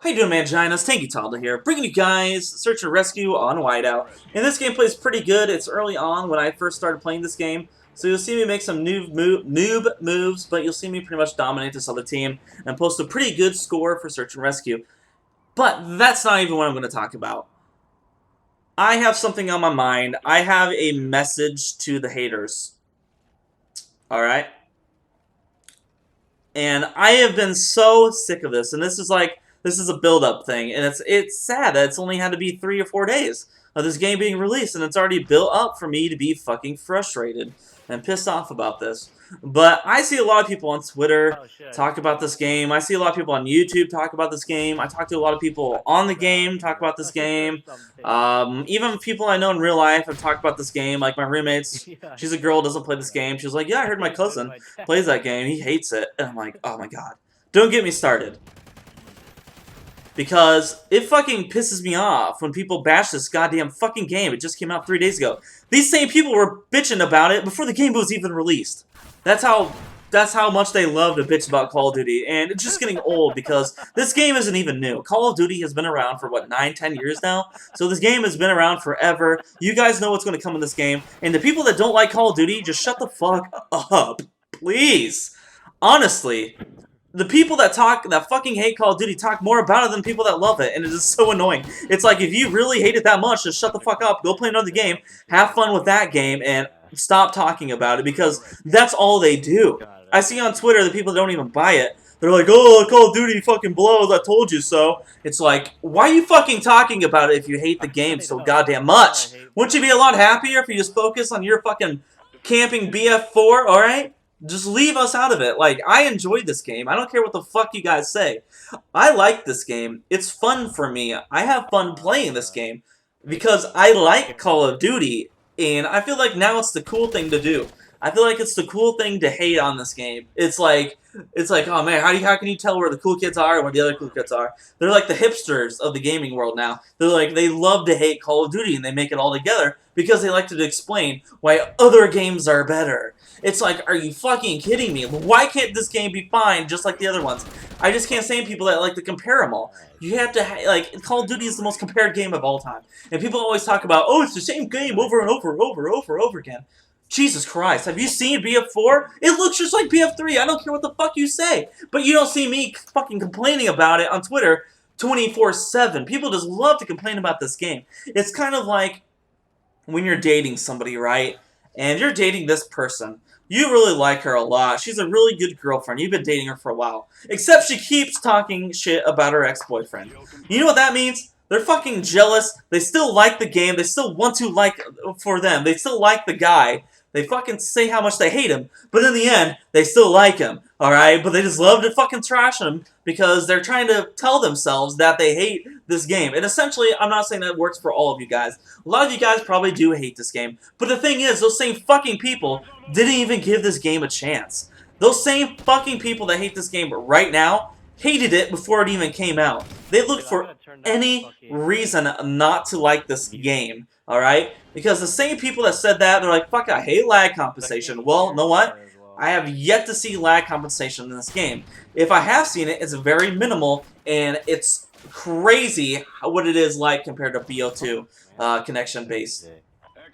How you doing, Manginas? Tanky Talda here, bringing you guys Search and Rescue on Whiteout. And this gameplay is pretty good. It's early on when I first started playing this game, so you'll see me make some noob moves, but you'll see me pretty much dominate this other team and post a pretty good score for Search and Rescue. But that's not even what I'm going to talk about. I have something on my mind. I have a message to the haters. Alright? And I have been so sick of this, and this is a build-up thing, and it's sad that it's only had to be 3 or 4 days of this game being released, and it's already built up for me to be fucking frustrated and pissed off about this. But I see a lot of people on Twitter talk about this game. I see a lot of people on YouTube talk about this game. I talk to a lot of people on the game talk about this game. Even people I know in real life have talked about this game, like my roommates. She's a girl, doesn't play this game. She was like, yeah, I heard my cousin plays that game. He hates it. And I'm like, oh my god. Don't get me started. Because it fucking pisses me off when people bash this goddamn fucking game. It just came out 3 days ago. These same people were bitching about it before the game was even released. That's how much they love to bitch about Call of Duty. And it's just getting old because this game isn't even new. Call of Duty has been around for, what, 9, 10 years now? So this game has been around forever. You guys know what's going to come in this game. And the people that don't like Call of Duty, just shut the fuck up. Please. Honestly. The people that fucking hate Call of Duty talk more about it than people that love it, and it is so annoying. It's like, if you really hate it that much, just shut the fuck up, go play another game, have fun with that game, and stop talking about it, because that's all they do. I see on Twitter the people that don't even buy it, they're like, oh, Call of Duty fucking blows, I told you so. It's like, why are you fucking talking about it if you hate the game so goddamn much? Wouldn't you be a lot happier if you just focus on your fucking camping BF4, alright? Just leave us out of it. Like, I enjoyed this game. I don't care what the fuck you guys say. I like this game. It's fun for me. I have fun playing this game because I like Call of Duty, and I feel like now it's the cool thing to do. I feel like it's the cool thing to hate on this game. It's like, oh man, how can you tell where the cool kids are and where the other cool kids are? They're like the hipsters of the gaming world now. They're like, they love to hate Call of Duty, and they make it all together because they like to explain why other games are better. It's like, are you fucking kidding me? Why can't this game be fine just like the other ones? I just can't stand people that like to compare them all. You have to, like, Call of Duty is the most compared game of all time. And people always talk about, oh, it's the same game over and over again. Jesus Christ, have you seen BF4? It looks just like BF3, I don't care what the fuck you say. But you don't see me fucking complaining about it on Twitter 24/7. People just love to complain about this game. It's kind of like when you're dating somebody, right? And you're dating this person. You really like her a lot. She's a really good girlfriend. You've been dating her for a while. Except she keeps talking shit about her ex-boyfriend. You know what that means? They're fucking jealous. They still like the game. They still want to like for them. They still like the guy. They fucking say how much they hate him. But in the end, they still like him. Alright? But they just love to fucking trash him because they're trying to tell themselves that they hate this game. And essentially, I'm not saying that works for all of you guys. A lot of you guys probably do hate this game. But the thing is, those same fucking people didn't even give this game a chance. Those same fucking people that hate this game right now hated it before it even came out. They looked for any reason not to like this game. Alright? Because the same people that said that, they're like, fuck, I hate lag compensation. Well, you know what? I have yet to see lag compensation in this game. If I have seen it, it's very minimal, and it's crazy what it is like compared to BO2 connection base.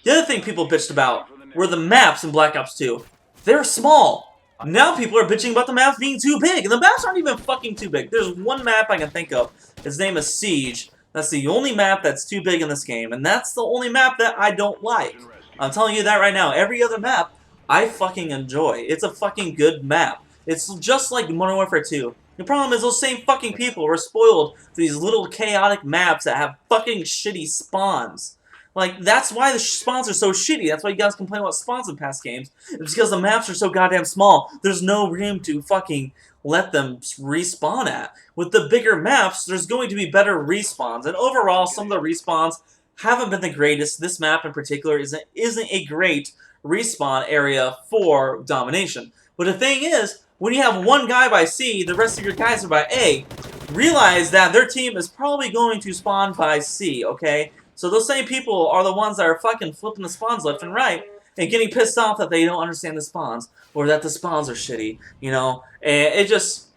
The other thing people bitched about were the maps in Black Ops 2. They're small. Now people are bitching about the maps being too big, and the maps aren't even fucking too big. There's one map I can think of. Its name is Siege. That's the only map that's too big in this game, and that's the only map that I don't like. I'm telling you that right now. Every other map, I fucking enjoy. It's a fucking good map. It's just like Modern Warfare 2. The problem is those same fucking people were spoiled for these little chaotic maps that have fucking shitty spawns. Like, that's why the spawns are so shitty. That's why you guys complain about spawns in past games. It's because the maps are so goddamn small. There's no room to fucking let them respawn at. With the bigger maps, there's going to be better respawns. And overall, some of the respawns haven't been the greatest. This map in particular isn't a great respawn area for domination. But the thing is, when you have one guy by C, the rest of your guys are by A, realize that their team is probably going to spawn by C, okay? So those same people are the ones that are fucking flipping the spawns left and right and getting pissed off that they don't understand the spawns or that the spawns are shitty, you know? And it just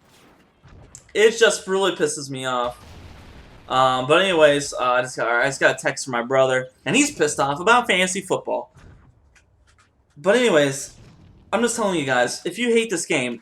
really pisses me off. But anyways, I just got a text from my brother, and he's pissed off about fantasy football. But anyways, I'm just telling you guys, if you hate this game,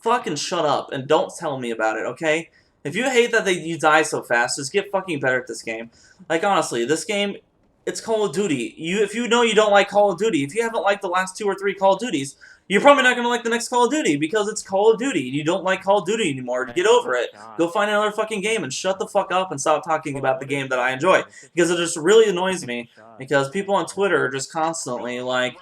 fucking shut up and don't tell me about it, okay? If you hate that you die so fast, just get fucking better at this game. Like, honestly, this game, it's Call of Duty. If you know you don't like Call of Duty, if you haven't liked the last 2 or 3 Call of Duties, you're probably not going to like the next Call of Duty because it's Call of Duty. You don't like Call of Duty anymore. Get over it. Go find another fucking game and shut the fuck up and stop talking about the game that I enjoy. Because it just really annoys me because people on Twitter are just constantly like,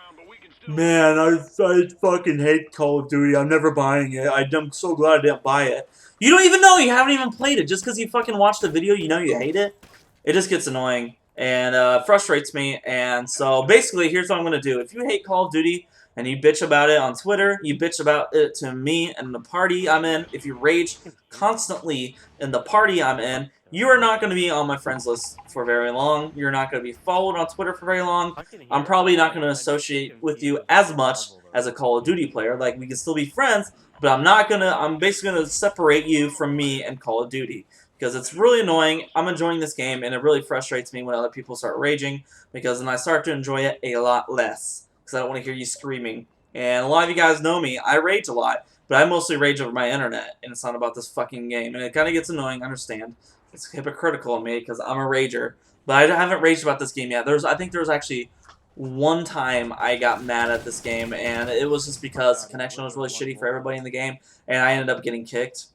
man, I fucking hate Call of Duty. I'm never buying it. I'm so glad I didn't buy it. You don't even know. You haven't even played it. Just because you fucking watched the video, you know you hate it. It just gets annoying and frustrates me. And so basically, here's what I'm going to do. If you hate Call of Duty and you bitch about it on Twitter, you bitch about it to me and the party I'm in, if you rage constantly in the party I'm in, you are not going to be on my friends list for very long. You're not going to be followed on Twitter for very long. I'm probably not going to associate with you as much as a Call of Duty player. Like, we can still be friends, but I'm basically going to separate you from me and Call of Duty. Because it's really annoying. I'm enjoying this game, and it really frustrates me when other people start raging, because then I start to enjoy it a lot less. Because I don't want to hear you screaming. And a lot of you guys know me. I rage a lot, but I mostly rage over my internet, and it's not about this fucking game. And it kind of gets annoying, I understand. It's hypocritical of me, because I'm a rager. But I haven't raged about this game yet. I think there was actually one time I got mad at this game, and it was just because the connection was really shitty for everybody in the game, and I ended up getting kicked.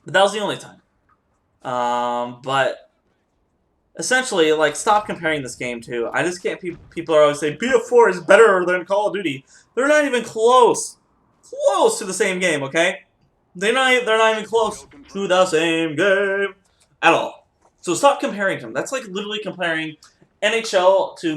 But that was the only time. But essentially, like, stop comparing this game to. I just can't. People are always saying BF4 is better than Call of Duty. They're not even close to the same game. Okay, they're not even close to the same game at all. So stop comparing them. That's like literally comparing NHL to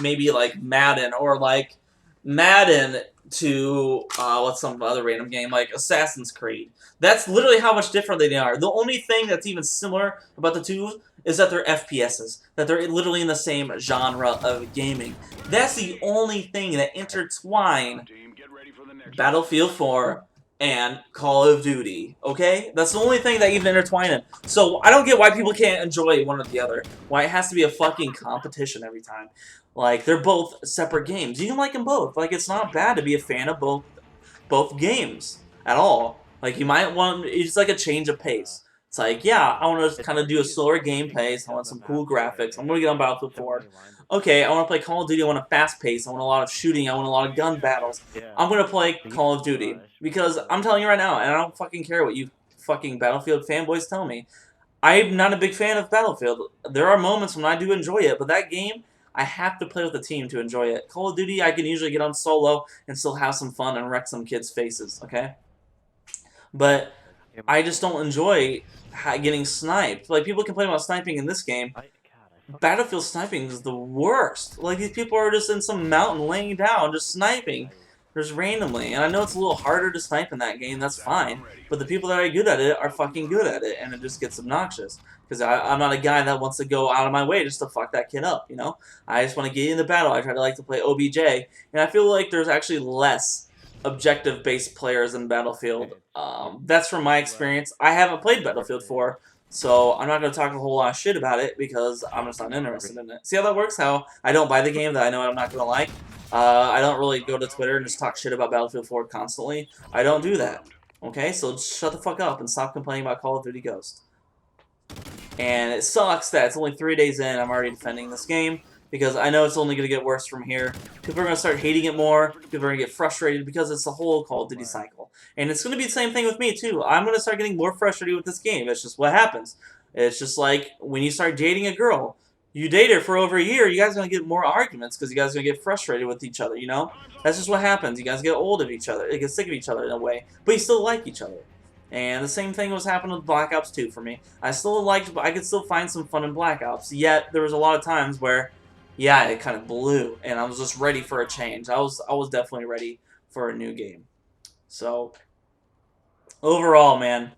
maybe like Madden, or like Madden to what's some other random game like Assassin's Creed. That's literally how much different they are. The only thing that's even similar about the two is that they're FPSs, that they're literally in the same genre of gaming. That's the only thing that intertwine Battlefield 4 and Call of Duty, okay? That's the only thing that even intertwine them. So I don't get why people can't enjoy one or the other. Why it has to be a fucking competition every time. Like, they're both separate games. You can like them both. Like, it's not bad to be a fan of both games at all. Like, you might want, it's like a change of pace. It's like, yeah, I want to kind of do a slower game pace. I want some cool graphics. I'm going to get on Battlefield 4. Okay, I want to play Call of Duty. I want a fast pace. I want a lot of shooting. I want a lot of gun battles. I'm going to play Call of Duty. Because I'm telling you right now, and I don't fucking care what you fucking Battlefield fanboys tell me, I'm not a big fan of Battlefield. There are moments when I do enjoy it, but that game, I have to play with a team to enjoy it. Call of Duty, I can usually get on solo and still have some fun and wreck some kids' faces, okay? But I just don't enjoy getting sniped. Like, people complain about sniping in this game. Battlefield sniping is the worst. Like, these people are just in some mountain laying down, just sniping. Just randomly. And I know it's a little harder to snipe in that game, that's fine. But the people that are good at it are fucking good at it, and it just gets obnoxious. Because I'm not a guy that wants to go out of my way just to fuck that kid up, you know? I just want to get into battle. I try to like to play OBJ. And I feel like there's actually less objective-based players in Battlefield. That's from my experience. I haven't played Battlefield 4, so I'm not going to talk a whole lot of shit about it because I'm just not interested in it. See how that works? How I don't buy the game that I know I'm not going to like? I don't really go to Twitter and just talk shit about Battlefield 4 constantly. I don't do that. Okay? So just shut the fuck up and stop complaining about Call of Duty Ghost. And it sucks that it's only 3 days in, I'm already defending this game, because I know it's only going to get worse from here. People are going to start hating it more, people are going to get frustrated, because it's the whole Call of Duty cycle. And it's going to be the same thing with me, too. I'm going to start getting more frustrated with this game. It's just what happens. It's just like when you start dating a girl. You date her for over a year, you guys are going to get more arguments, because you guys are going to get frustrated with each other, you know? That's just what happens. You guys get old of each other. You get sick of each other in a way, but you still like each other. And the same thing was happening with Black Ops 2 for me. I could still find some fun in Black Ops, yet there was a lot of times where, yeah, it kind of blew, and I was just ready for a change. I was definitely ready for a new game. So, overall, man,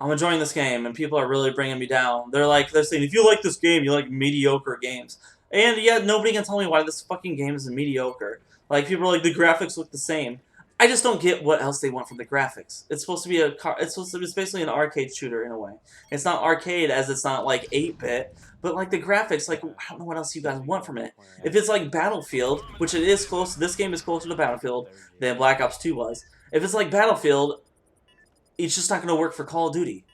I'm enjoying this game, and people are really bringing me down. They're saying, if you like this game, you like mediocre games. And yet, nobody can tell me why this fucking game is mediocre. Like, people are like, the graphics look the same. I just don't get what else they want from the graphics. It's supposed to be it's basically an arcade shooter in a way. It's not arcade as it's not like 8-bit, but like the graphics, like I don't know what else you guys want from it. If it's like Battlefield, which it is close, this game is closer to Battlefield than Black Ops 2 was. If it's like Battlefield, it's just not going to work for Call of Duty.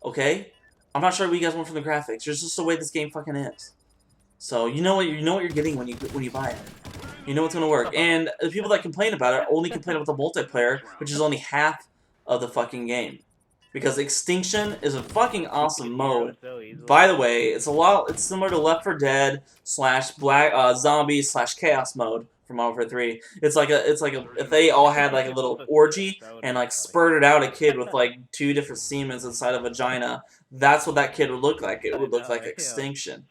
Okay? I'm not sure what you guys want from the graphics. It's just the way this game fucking is. So you know what you're getting when you buy it. You know what's going to work. And the people that complain about it only complain about the multiplayer, which is only half of the fucking game. Because Extinction is a fucking awesome mode. By the way, it's similar to Left 4 Dead / Black Zombie / Chaos mode from Modern Warfare 3. It's like if they all had like a little orgy and like spurted out a kid with like 2 different semens inside a vagina. That's what that kid would look like. It would look like Extinction.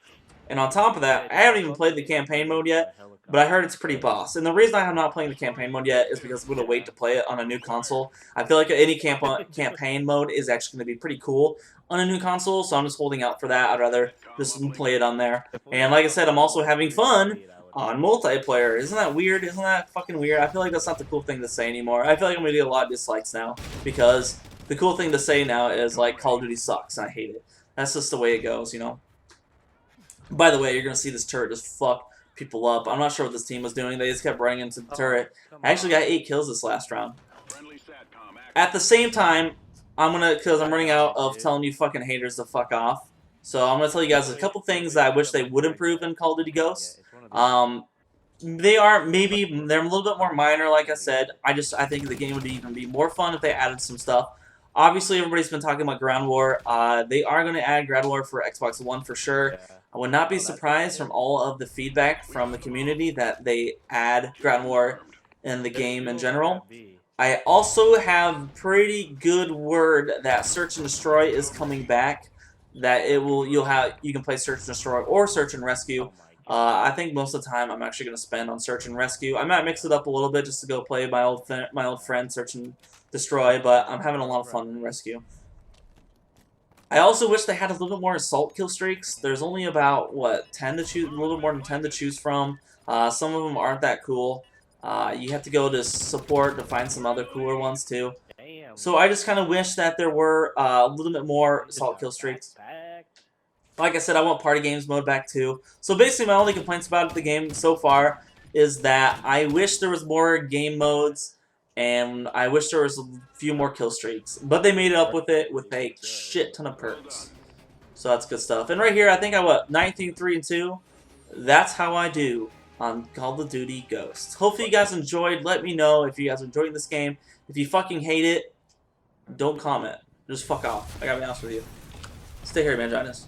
And on top of that, I haven't even played the campaign mode yet, but I heard it's pretty boss. And the reason I'm not playing the campaign mode yet is because I'm going to wait to play it on a new console. I feel like any campaign mode is actually going to be pretty cool on a new console, so I'm just holding out for that. I'd rather just play it on there. And like I said, I'm also having fun on multiplayer. Isn't that weird? Isn't that fucking weird? I feel like that's not the cool thing to say anymore. I feel like I'm going to get a lot of dislikes now, because the cool thing to say now is, like, Call of Duty sucks, and I hate it. That's just the way it goes, you know? By the way, you're going to see this turret just fuck people up. I'm not sure what this team was doing. They just kept running into the turret. I actually got 8 kills this last round. At the same time, because I'm running out of telling you fucking haters to fuck off. So I'm going to tell you guys a couple things that I wish they would improve in Call of Duty Ghosts. They're a little bit more minor, like I said. I think the game would even be more fun if they added some stuff. Obviously, everybody's been talking about Ground War. They are going to add Ground War for Xbox One for sure. I would not be surprised from all of the feedback from the community that they add Ground War in the game in general. I also have pretty good word that Search and Destroy is coming back. That you can play Search and Destroy or Search and Rescue. I think most of the time I'm actually going to spend on Search and Rescue. I might mix it up a little bit just to go play my old friend Search and Destroy, but I'm having a lot of fun in Rescue. I also wish they had a little bit more assault kill streaks. There's only about, what, 10 to choose, a little more than 10 to choose from. Some of them aren't that cool. You have to go to support to find some other cooler ones too. So I just kind of wish that there were a little bit more assault kill streaks. Like I said, I want party games mode back too. So basically my only complaints about the game so far is that I wish there was more game modes. And I wish there was a few more kill streaks. But they made it up with it with a shit ton of perks. So that's good stuff. And right here, I think I went 19-3-2. That's how I do on Call of Duty Ghosts. Hopefully you guys enjoyed. Let me know if you guys are enjoying this game. If you fucking hate it, don't comment. Just fuck off. I gotta be honest with you. Stay here, Manginas.